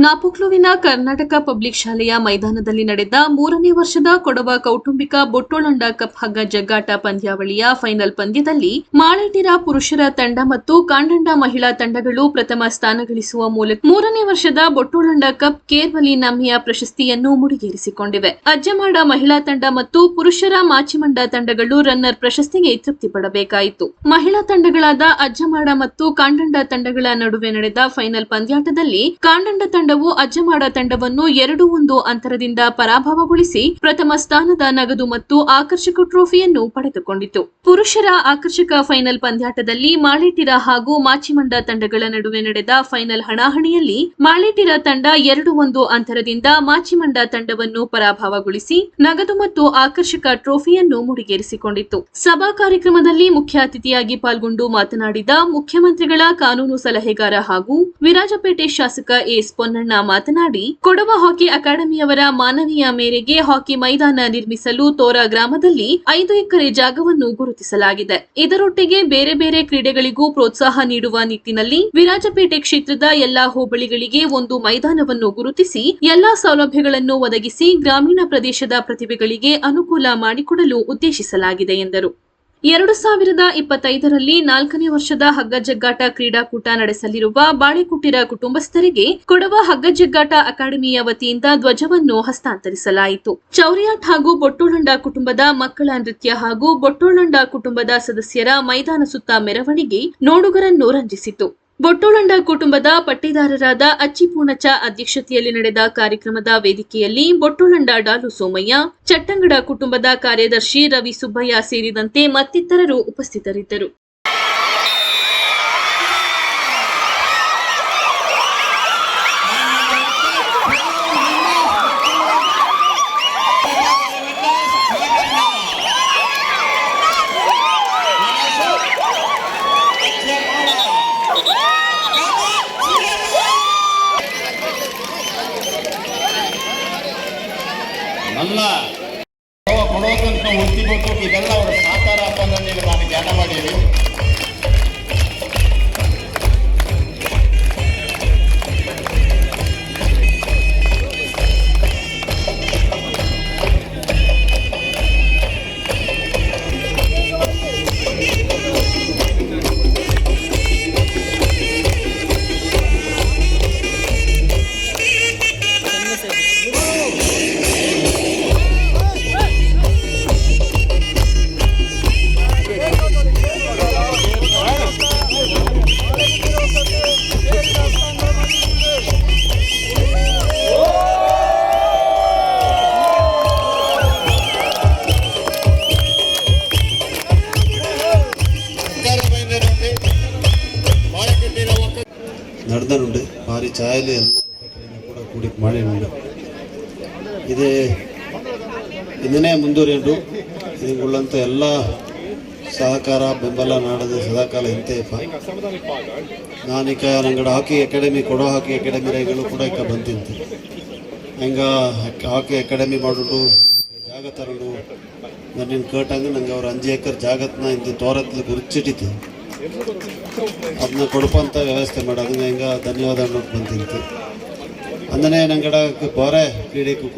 ನಾಪೋಕ್ಲುವಿನ Karnataka public ಶಾಲೆಯ ಮೈದಾನದಲ್ಲಿ ನಡೆದ 3ನೇ ವರ್ಷದ ಕೊಡವ ಕೌಟುಂಬಿಕ ಬೊಟ್ಟೊಳಂಡ ಕಪ್ ಹಗ್ಗ ಜಗ್ಗಾಟ ಪಂದ್ಯಾವಳಿಯ ಫೈನಲ್ ಪಂದ್ಯದಲ್ಲಿ ಮಾಳೇಟಿರ ಪುರುಷರ ತಂಡ ಮತ್ತು ಕಾಂಡಂಡ ಮಹಿಳಾ ತಂಡಗಳು ಪ್ರಥಮ ಸ್ಥಾನ ಗಳಿಸುವ ಮೂಲಕ 3ನೇ ವರ್ಷದ ಬೊಟ್ಟೊಳಂಡ ಕಪ್ ಕೇರ್ವಲಿ ನಮ್ಮಿಯ ಪ್ರಶಸ್ತಿಯನ್ನು ಮುಡಿಗೇರಿಸಿಕೊಂಡಿವೆ. ಅಜ್ಜಮಾಡ ಮಹಿಳಾ ತಂಡ ಮತ್ತು ಪುರುಷರ ಮಾಚಿಮಂಡ ತಂಡಗಳು ರನ್ನರ್ ಪ್ರಶಸ್ತಿಗೆ ತೃಪ್ತಿಪಡಬೇಕಾಯಿತು. ಮಹಿಳಾ ತಂಡಗಳಾದ ಅಜ್ಜಮಾಡ ಮತ್ತು ಕಾಂಡಂಡ ತಂಡಗಳ ನಡುವೆ ನಡೆದ ಫೈನಲ್ ಪಂದ್ಯಾಟದಲ್ಲಿ ಕಾಂಡಂಡ ತಂಡವು ಅಜ್ಜಮಾಡ ತಂಡವನ್ನು 2-1 ಅಂತರದಿಂದ ಪರಾಭವಗೊಳಿಸಿ ಪ್ರಥಮ ಸ್ಥಾನದ ನಗದು ಮತ್ತು ಆಕರ್ಷಕ ಟ್ರೋಫಿಯನ್ನು ಪಡೆದುಕೊಂಡಿತು. ಪುರುಷರ ಆಕರ್ಷಕ ಫೈನಲ್ ಪಂದ್ಯಾಟದಲ್ಲಿ ಮಾಳೇಟಿರ ಹಾಗೂ ಮಾಚಿಮಂಡ ತಂಡಗಳ ನಡುವೆ ನಡೆದ ಫೈನಲ್ ಹಣಾಹಣಿಯಲ್ಲಿ ಮಾಳೇಟಿರ ತಂಡ 2-1 ಅಂತರದಿಂದ ಮಾಚಿಮಂಡ ತಂಡವನ್ನು ಪರಾಭವಗೊಳಿಸಿ ನಗದು ಮತ್ತು ಆಕರ್ಷಕ ಟ್ರೋಫಿಯನ್ನು ಮುಡಿಗೇರಿಸಿಕೊಂಡಿತು. ಸಭಾ ಕಾರ್ಯಕ್ರಮದಲ್ಲಿ ಮುಖ್ಯ ಅತಿಥಿಯಾಗಿ ಪಾಲ್ಗೊಂಡು ಮಾತನಾಡಿದ ಮುಖ್ಯಮಂತ್ರಿಗಳ ಕಾನೂನು ಸಲಹೆಗಾರ ಹಾಗೂ ವಿರಾಜಪೇಟೆ ಶಾಸಕ ಎಸ್ ಪೊನ್ನಣ್ಣ ಮಾತನಾಡಿ, ಕೊಡವ ಹಾಕಿ ಅಕಾಡೆಮಿಯವರ ಮಾನವೀಯ ಮೇರೆಗೆ ಹಾಕಿ ಮೈದಾನ ನಿರ್ಮಿಸಲು ತೋರಾ ಗ್ರಾಮದಲ್ಲಿ 5 ಎಕರೆ ಜಾಗವನ್ನು ಗುರುತಿಸಲಾಗಿದೆ. ಇದರೊಟ್ಟಿಗೆ ಬೇರೆ ಬೇರೆ ಕ್ರೀಡೆಗಳಿಗೂ ಪ್ರೋತ್ಸಾಹ ನೀಡುವ ನಿಟ್ಟಿನಲ್ಲಿ ವಿರಾಜಪೇಟೆ ಕ್ಷೇತ್ರದ ಎಲ್ಲಾ ಹೋಬಳಿಗಳಿಗೆ ಒಂದು ಮೈದಾನವನ್ನು ಗುರುತಿಸಿ ಎಲ್ಲಾ ಸೌಲಭ್ಯಗಳನ್ನು ಒದಗಿಸಿ ಗ್ರಾಮೀಣ ಪ್ರದೇಶದ ಪ್ರತಿಭೆಗಳಿಗೆ ಅನುಕೂಲ ಮಾಡಿಕೊಡಲು ಉದ್ದೇಶಿಸಲಾಗಿದೆ ಎಂದರು. 2025ರಲ್ಲಿ 4ನೇ ವರ್ಷದ ಹಗ್ಗಜಗ್ಗಾಟ ಕ್ರೀಡಾಕೂಟ ನಡೆಸಲಿರುವ ಬಾಳೆಕುಟ್ಟಿರ ಕುಟುಂಬಸ್ಥರಿಗೆ ಕೊಡವ ಹಗ್ಗಜಗ್ಗಾಟ ಅಕಾಡೆಮಿಯ ವತಿಯಿಂದ ಧ್ವಜವನ್ನು ಹಸ್ತಾಂತರಿಸಲಾಯಿತು. ಚೌರಿಯಾಟ್ ಹಾಗೂ ಬೊಟ್ಟೊಳಂಡ ಕುಟುಂಬದ ಮಕ್ಕಳ ನೃತ್ಯ ಹಾಗೂ ಬೊಟ್ಟೊಳಂಡ ಕುಟುಂಬದ ಸದಸ್ಯರ ಮೈದಾನ ಸುತ್ತ ಮೆರವಣಿಗೆ ನೋಡುಗರನ್ನು ರಂಜಿಸಿತು. ಬೊಟ್ಟೊಳಂಡ ಕುಟುಂಬದ ಪಟ್ಟೇದಾರರಾದ ಅಚ್ಚಿ ಪೂರ್ಣಚ್ಚ ಅಧ್ಯಕ್ಷತೆಯಲ್ಲಿ ನಡೆದ ಕಾರ್ಯಕ್ರಮದ ವೇದಿಕೆಯಲ್ಲಿ ಬೊಟ್ಟೊಳಂಡ ಡಾಲು ಸೋಮಯ್ಯ, ಚಟ್ಟಂಗಡ ಕುಟುಂಬದ ಕಾರ್ಯದರ್ಶಿ ರವಿ ಸುಬ್ಬಯ್ಯ ಸೇರಿದಂತೆ ಮತ್ತಿತರರು ಉಪಸ್ಥಿತರಿದ್ದರು. ಅಲ್ಲ ಕೊಡೋದಂತ ಉಳಿಸಿಬೇಕು. ಇದೆಲ್ಲ ಅವರ ಸಾಕಾರ ಅನ್ನೋದನ್ನ ನಾನು ಧ್ಯಾನ ಮಾಡೀನಿ. ನಡೆದನುಂಡು ಭಾರಿ ಛಾಯಲು ಎಲ್ಲ ಕೂಡ ಕೂಡಿ ಮಾಡಿನುಂಡು. ಇದೇ ಇದನ್ನೇ ಮುಂದುವರಿಯುಂಡು. ಇದಕ್ಕುಳ್ಳಂಥ ಎಲ್ಲ ಸಹಕಾರ ಬೆಂಬಲ ನಾಡದ ಸದಾಕಾಲ ಇಂತೆಯಪ್ಪ. ನಾನೀಗ ನಂಗಡ ಹಾಕಿ ಅಕಾಡೆಮಿ ಕೊಡೋ ಹಾಕಿ ಅಕಾಡೆಮಿ ರೈಗಳು ಕೂಡ ಈಗ ಬಂತಿಂತು. ಹಂಗ ಹಾಕಿ ಅಕಾಡೆಮಿ ಮಾಡೋದು ಜಾಗ ತರೋದು ನನ್ನ ಕೇಟಂಗೆ ನಂಗೆ ಅವ್ರು 5 ಎಕರೆ ಜಾಗತ್ನ ಇಂದು ತೋರತ್ಲಿ ಗುರುಚಿಟ್ಟಿತ್ತು. ಅದನ್ನ ಕೊಡಪಂತ ವ್ಯವಸ್ಥೆ ಮಾಡೋದು ಹೆಂಗ ಧನ್ಯವಾದ ಅನ್ನೋದು ಬಂತಿತ್ತು. ಅಂದನೇ ನಂಗಡ ಬಾರೆ ಕ್ರೀಡೆಗೂ